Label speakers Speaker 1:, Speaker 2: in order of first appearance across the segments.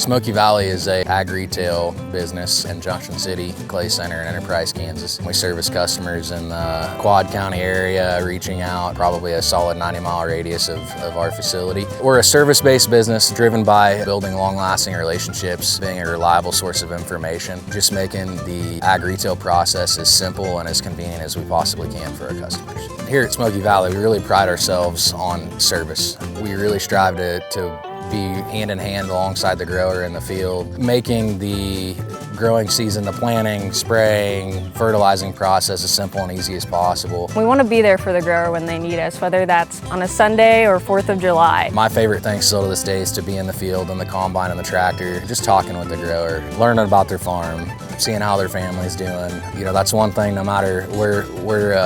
Speaker 1: Smoky Valley is a ag retail business in Junction City, Clay Center, and Enterprise, Kansas. We service customers in the Quad County area, reaching out probably a solid 90-mile radius of our facility. We're a service-based business driven by building long-lasting relationships, being a reliable source of information, just making the ag retail process as simple and as convenient as we possibly can for our customers. Here at Smoky Valley, we really pride ourselves on service. We really strive to be hand in hand alongside the grower in the field, making the growing season, the planting, spraying, fertilizing process as simple and easy as possible.
Speaker 2: We want to be there for the grower when they need us, whether that's on a Sunday or 4th of July.
Speaker 1: My favorite thing still to this day is to be in the field, in the combine and the tractor, just talking with the grower, learning about their farm, seeing how their family's doing. You know, that's one thing, no matter where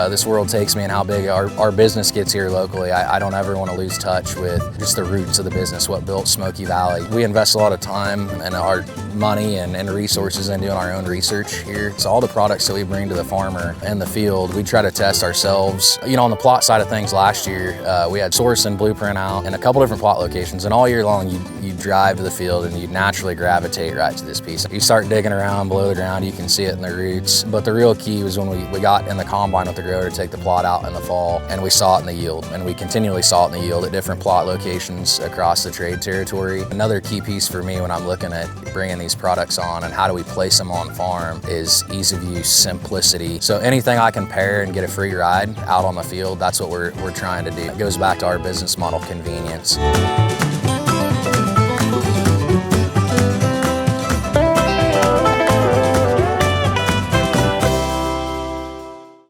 Speaker 1: this world takes me and how big our business gets here locally, I don't ever want to lose touch with just the roots of the business, what built Smoky Valley. We invest a lot of time and our money and resources in doing our own research here. So all the products that we bring to the farmer in the field, we try to test ourselves. You know, on the plot side of things last year, we had source and blueprint out in a couple different plot locations, and all year long you drive to the field and you naturally gravitate right to this piece. You start digging around below the ground, you can see it in the roots, but the real key was when we got in the combine with the grower to take the plot out in the fall, and we saw it in the yield, and we continually saw it in the yield at different plot locations across the trade territory. Another key piece for me when I'm looking at bringing these products on and how do we place them on farm is ease of use, simplicity. So anything I can pair and get a free ride out on the field, that's what we're trying to do. It goes back to our business model, convenience.